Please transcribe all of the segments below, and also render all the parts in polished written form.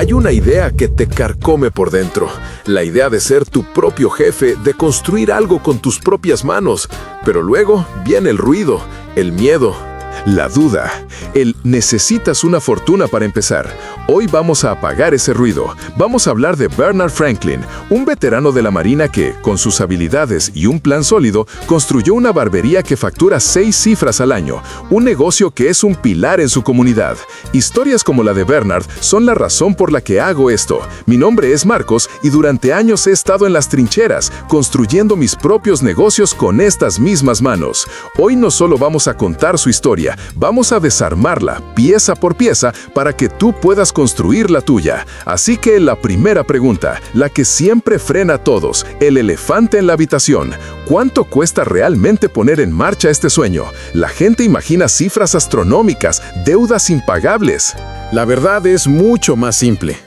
Hay una idea que te carcome por dentro, la idea de ser tu propio jefe, de construir algo con tus propias manos, pero luego viene el ruido, el miedo, la duda, el necesitas una fortuna para empezar. Hoy vamos a apagar ese ruido. Vamos a hablar de Bernard Franklin, un veterano de la Marina que, con sus habilidades y un plan sólido, construyó una barbería que factura 6 cifras al año, un negocio que es un pilar en su comunidad. Historias como la de Bernard son la razón por la que hago esto. Mi nombre es Marcos y durante años he estado en las trincheras, construyendo mis propios negocios con estas mismas manos. Hoy no solo vamos a contar su historia, vamos a desarmarla pieza por pieza para que tú puedas construir la tuya. Así que la primera pregunta, la que siempre frena a todos, el elefante en la habitación. ¿Cuánto cuesta realmente poner en marcha este sueño? La gente imagina cifras astronómicas, deudas impagables. La verdad es mucho más simple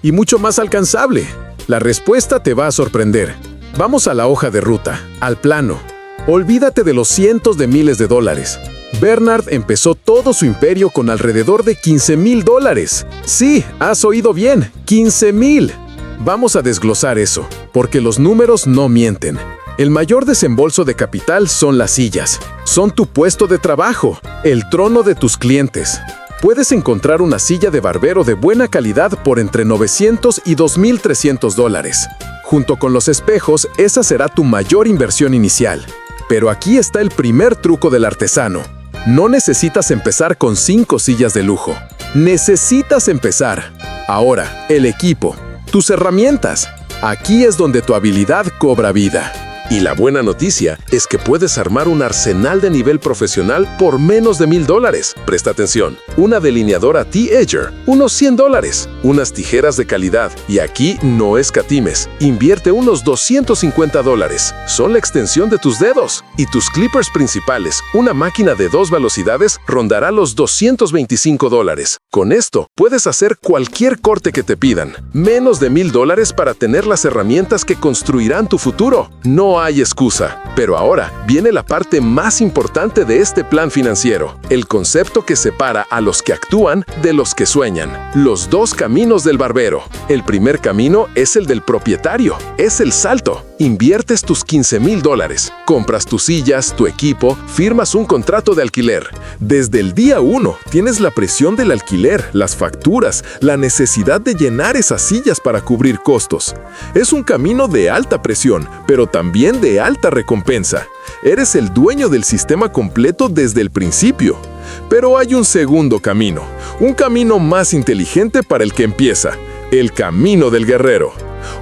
y mucho más alcanzable. La respuesta te va a sorprender. Vamos a la hoja de ruta, al plano. Olvídate de los cientos de miles de dólares. Bernard empezó todo su imperio con alrededor de $15,000. Sí, has oído bien, 15,000. Vamos a desglosar eso, porque los números no mienten. El mayor desembolso de capital son las sillas. Son tu puesto de trabajo, el trono de tus clientes. Puedes encontrar una silla de barbero de buena calidad por entre $900 y $2,300. Junto con los espejos, esa será tu mayor inversión inicial. Pero aquí está el primer truco del artesano. No necesitas empezar con 5 sillas de lujo. Necesitas empezar. Ahora, el equipo, tus herramientas. Aquí es donde tu habilidad cobra vida. Y la buena noticia es que puedes armar un arsenal de nivel profesional por menos de $1,000. Presta atención, una delineadora T-Edger, unos $100, unas tijeras de calidad, y aquí no escatimes, invierte unos $250. Son la extensión de tus dedos. Y tus clippers principales, una máquina de 2 velocidades, rondará los $225. Con esto, puedes hacer cualquier corte que te pidan. Menos de $1,000 para tener las herramientas que construirán tu futuro. No hay excusa. Pero ahora viene la parte más importante de este plan financiero, el concepto que separa a los que actúan de los que sueñan. Los 2 caminos del barbero. El primer camino es el del propietario, es el salto. Inviertes tus $15,000, compras tus sillas, tu equipo, firmas un contrato de alquiler. Desde el día 1 tienes la presión del alquiler, las facturas, la necesidad de llenar esas sillas para cubrir costos. Es un camino de alta presión, pero también de alta recompensa. Eres el dueño del sistema completo desde el principio. Pero hay un segundo camino, un camino más inteligente para el que empieza, el camino del guerrero.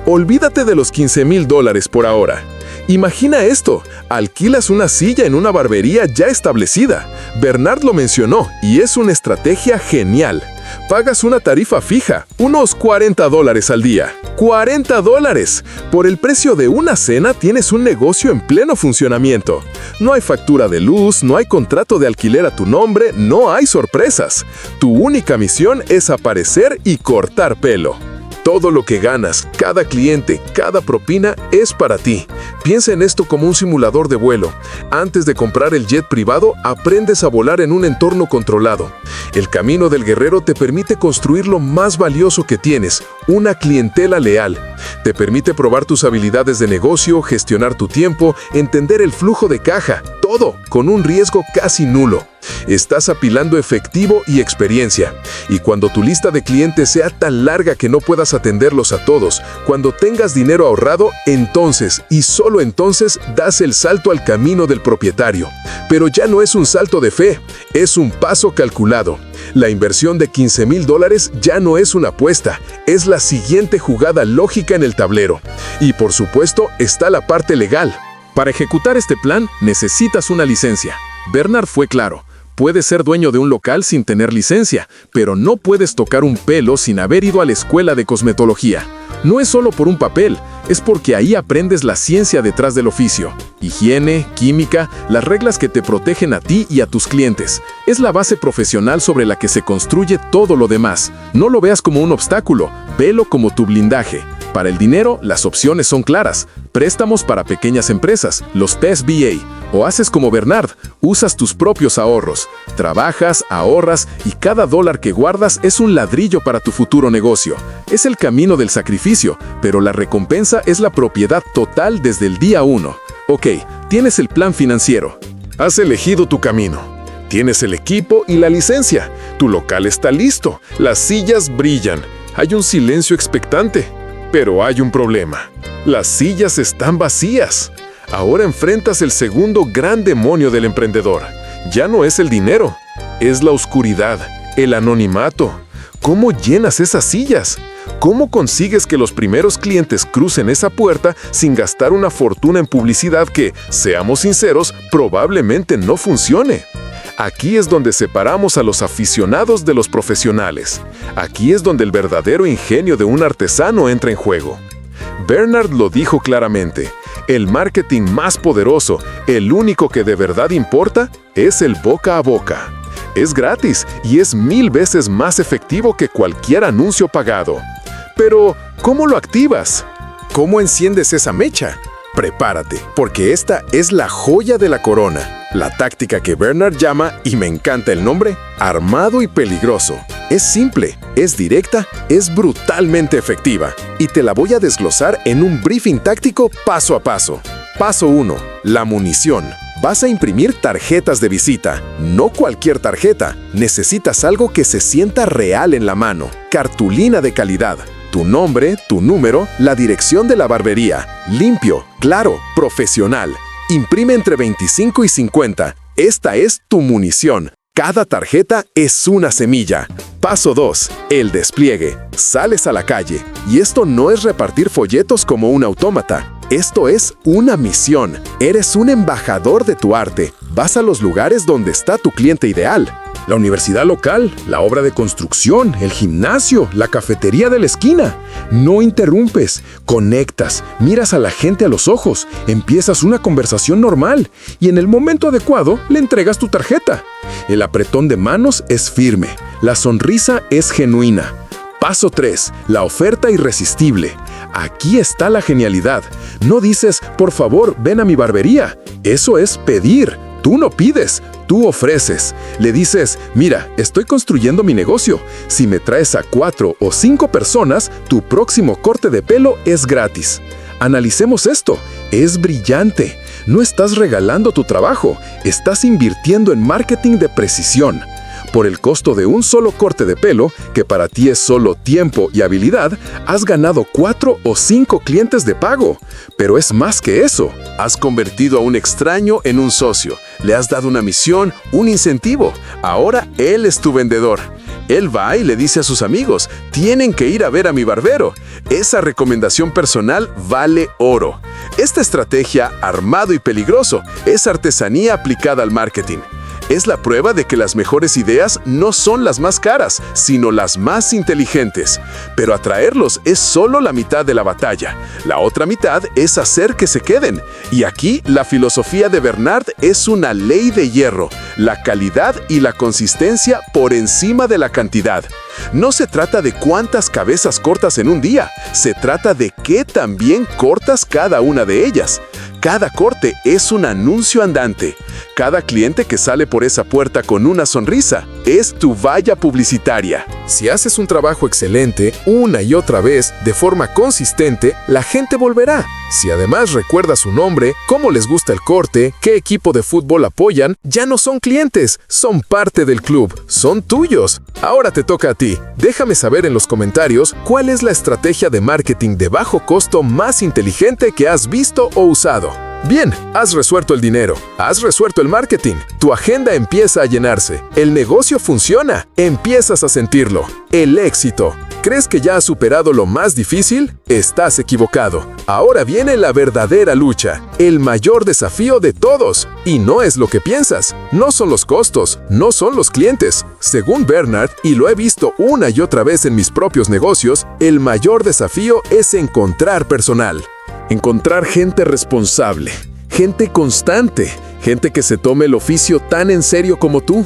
Olvídate de los $15,000 por ahora. Imagina esto, alquilas una silla en una barbería ya establecida. Bernard lo mencionó y es una estrategia genial. Pagas una tarifa fija, unos $40 al día. ¡$40! Por el precio de una cena tienes un negocio en pleno funcionamiento. No hay factura de luz, no hay contrato de alquiler a tu nombre, no hay sorpresas. Tu única misión es aparecer y cortar pelo. Todo lo que ganas, cada cliente, cada propina es para ti. Piensa en esto como un simulador de vuelo. Antes de comprar el jet privado, aprendes a volar en un entorno controlado. El camino del guerrero te permite construir lo más valioso que tienes, una clientela leal. Te permite probar tus habilidades de negocio, gestionar tu tiempo, entender el flujo de caja, todo con un riesgo casi nulo. Estás apilando efectivo y experiencia. Y cuando tu lista de clientes sea tan larga que no puedas atenderlos a todos, cuando tengas dinero ahorrado, entonces y solo entonces das el salto al camino del propietario. Pero ya no es un salto de fe, es un paso calculado. La inversión de $15,000 ya no es una apuesta, es la siguiente jugada lógica en el tablero. Y por supuesto está la parte legal. Para ejecutar este plan necesitas una licencia. Bernard fue claro. Puedes ser dueño de un local sin tener licencia, pero no puedes tocar un pelo sin haber ido a la escuela de cosmetología. No es solo por un papel, es porque ahí aprendes la ciencia detrás del oficio. Higiene, química, las reglas que te protegen a ti y a tus clientes. Es la base profesional sobre la que se construye todo lo demás. No lo veas como un obstáculo, velo como tu blindaje. Para el dinero, las opciones son claras. Préstamos para pequeñas empresas, los PSBA. O haces como Bernard, usas tus propios ahorros. Trabajas, ahorras y cada dólar que guardas es un ladrillo para tu futuro negocio. Es el camino del sacrificio, pero la recompensa es la propiedad total desde el día 1. Ok, tienes el plan financiero. Has elegido tu camino. Tienes el equipo y la licencia. Tu local está listo. Las sillas brillan. Hay un silencio expectante. Pero hay un problema. Las sillas están vacías. Ahora enfrentas el segundo gran demonio del emprendedor. Ya no es el dinero, es la oscuridad, el anonimato. ¿Cómo llenas esas sillas? ¿Cómo consigues que los primeros clientes crucen esa puerta sin gastar una fortuna en publicidad que, seamos sinceros, probablemente no funcione? Aquí es donde separamos a los aficionados de los profesionales. Aquí es donde el verdadero ingenio de un artesano entra en juego. Bernard lo dijo claramente. El marketing más poderoso, el único que de verdad importa, es el boca a boca. Es gratis y es 1000 veces más efectivo que cualquier anuncio pagado. Pero, ¿cómo lo activas? ¿Cómo enciendes esa mecha? Prepárate, porque esta es la joya de la corona. La táctica que Bernard llama, y me encanta el nombre, armado y peligroso. Es simple, es directa, es brutalmente efectiva. Y te la voy a desglosar en un briefing táctico paso a paso. Paso 1. La munición. Vas a imprimir tarjetas de visita. No cualquier tarjeta. Necesitas algo que se sienta real en la mano. Cartulina de calidad. Tu nombre, tu número, la dirección de la barbería. Limpio, claro, profesional. Imprime entre 25 y 50. Esta es tu munición. Cada tarjeta es una semilla. Paso 2. El despliegue. Sales a la calle. Y esto no es repartir folletos como un autómata. Esto es una misión. Eres un embajador de tu arte. Vas a los lugares donde está tu cliente ideal. La universidad local, la obra de construcción, el gimnasio, la cafetería de la esquina. No interrumpes, conectas, miras a la gente a los ojos, empiezas una conversación normal y en el momento adecuado le entregas tu tarjeta. El apretón de manos es firme, la sonrisa es genuina. Paso 3. La oferta irresistible. Aquí está la genialidad. No dices, por favor, ven a mi barbería. Eso es pedir. Tú no pides, tú ofreces. Le dices, mira, estoy construyendo mi negocio. Si me traes a 4 o 5 personas, tu próximo corte de pelo es gratis. Analicemos esto. Es brillante. No estás regalando tu trabajo, estás invirtiendo en marketing de precisión. Por el costo de un solo corte de pelo, que para ti es solo tiempo y habilidad, has ganado 4 o 5 clientes de pago. Pero es más que eso. Has convertido a un extraño en un socio. Le has dado una misión, un incentivo. Ahora él es tu vendedor. Él va y le dice a sus amigos, tienen que ir a ver a mi barbero. Esa recomendación personal vale oro. Esta estrategia, armado y peligroso, es artesanía aplicada al marketing. Es la prueba de que las mejores ideas no son las más caras, sino las más inteligentes. Pero atraerlos es solo la mitad de la batalla. La otra mitad es hacer que se queden. Y aquí la filosofía de Bernard es una ley de hierro. La calidad y la consistencia por encima de la cantidad. No se trata de cuántas cabezas cortas en un día. Se trata de qué tan bien cortas cada una de ellas. Cada corte es un anuncio andante. Cada cliente que sale por esa puerta con una sonrisa es tu valla publicitaria. Si haces un trabajo excelente una y otra vez de forma consistente, la gente volverá. Si además recuerdas su nombre, cómo les gusta el corte, qué equipo de fútbol apoyan, ya no son clientes, son parte del club, son tuyos. Ahora te toca a ti. Déjame saber en los comentarios cuál es la estrategia de marketing de bajo costo más inteligente que has visto o usado. Bien, has resuelto el dinero, has resuelto el marketing, tu agenda empieza a llenarse, el negocio funciona, empiezas a sentirlo. El éxito. ¿Crees que ya has superado lo más difícil? Estás equivocado. Ahora viene la verdadera lucha, el mayor desafío de todos. Y no es lo que piensas, no son los costos, no son los clientes. Según Bernard, y lo he visto una y otra vez en mis propios negocios, el mayor desafío es encontrar personal. Encontrar gente responsable, gente constante, gente que se tome el oficio tan en serio como tú.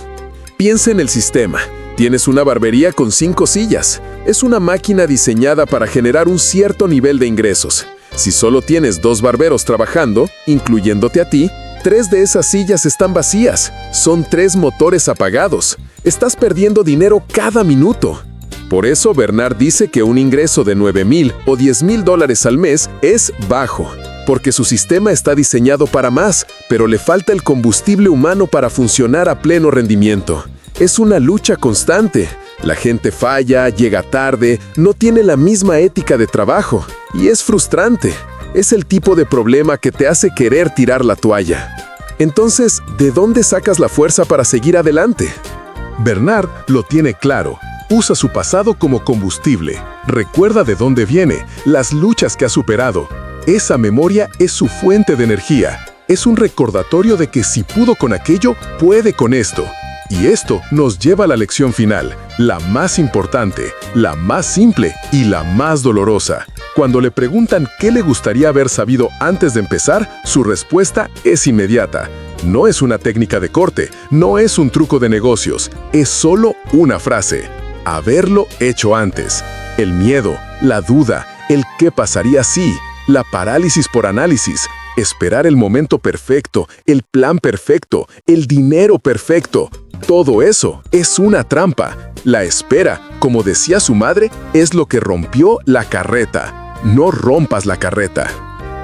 Piensa en el sistema. Tienes una barbería con 5 sillas. Es una máquina diseñada para generar un cierto nivel de ingresos. Si solo tienes 2 barberos trabajando, incluyéndote a ti, 3 de esas sillas están vacías. Son 3 motores apagados. Estás perdiendo dinero cada minuto. Por eso Bernard dice que un ingreso de $9,000 o $10,000 al mes es bajo, porque su sistema está diseñado para más, pero le falta el combustible humano para funcionar a pleno rendimiento. Es una lucha constante. La gente falla, llega tarde, no tiene la misma ética de trabajo, y es frustrante. Es el tipo de problema que te hace querer tirar la toalla. Entonces, ¿de dónde sacas la fuerza para seguir adelante? Bernard lo tiene claro. Usa su pasado como combustible. Recuerda de dónde viene, las luchas que ha superado. Esa memoria es su fuente de energía. Es un recordatorio de que si pudo con aquello, puede con esto. Y esto nos lleva a la lección final, la más importante, la más simple y la más dolorosa. Cuando le preguntan qué le gustaría haber sabido antes de empezar, su respuesta es inmediata. No es una técnica de corte, no es un truco de negocios, es solo una frase. Haberlo hecho antes. El miedo, la duda, el qué pasaría si, la parálisis por análisis, esperar el momento perfecto, el plan perfecto, el dinero perfecto. Todo eso es una trampa. La espera, como decía su madre, es lo que rompió la carreta. No rompas la carreta.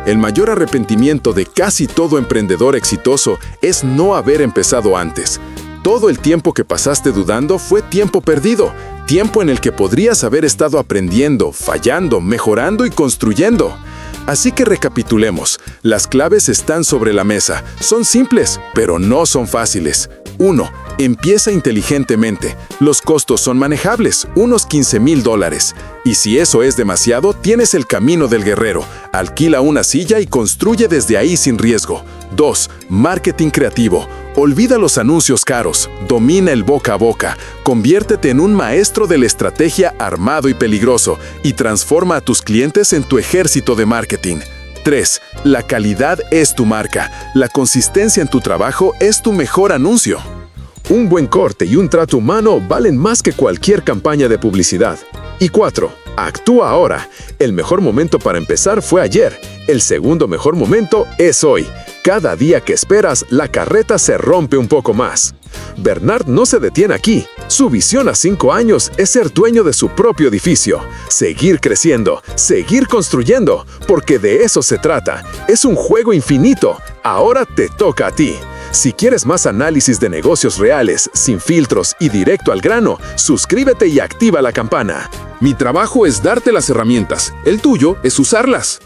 El mayor arrepentimiento de casi todo emprendedor exitoso es no haber empezado antes. Todo el tiempo que pasaste dudando fue tiempo perdido, tiempo en el que podrías haber estado aprendiendo, fallando, mejorando y construyendo. Así que recapitulemos, las claves están sobre la mesa, son simples, pero no son fáciles. 1. Empieza inteligentemente. Los costos son manejables, unos $15,000. Y si eso es demasiado, tienes el camino del guerrero. Alquila una silla y construye desde ahí sin riesgo. 2. Marketing creativo. Olvida los anuncios caros, domina el boca a boca, conviértete en un maestro de la estrategia armado y peligroso y transforma a tus clientes en tu ejército de marketing. 3. La calidad es tu marca. La consistencia en tu trabajo es tu mejor anuncio. Un buen corte y un trato humano valen más que cualquier campaña de publicidad. Y 4. Actúa ahora. El mejor momento para empezar fue ayer. El segundo mejor momento es hoy. Cada día que esperas, la carreta se rompe un poco más. Bernard no se detiene aquí. Su visión a 5 años es ser dueño de su propio edificio. Seguir creciendo, seguir construyendo, porque de eso se trata. Es un juego infinito. Ahora te toca a ti. Si quieres más análisis de negocios reales, sin filtros y directo al grano, suscríbete y activa la campana. Mi trabajo es darte las herramientas. El tuyo es usarlas.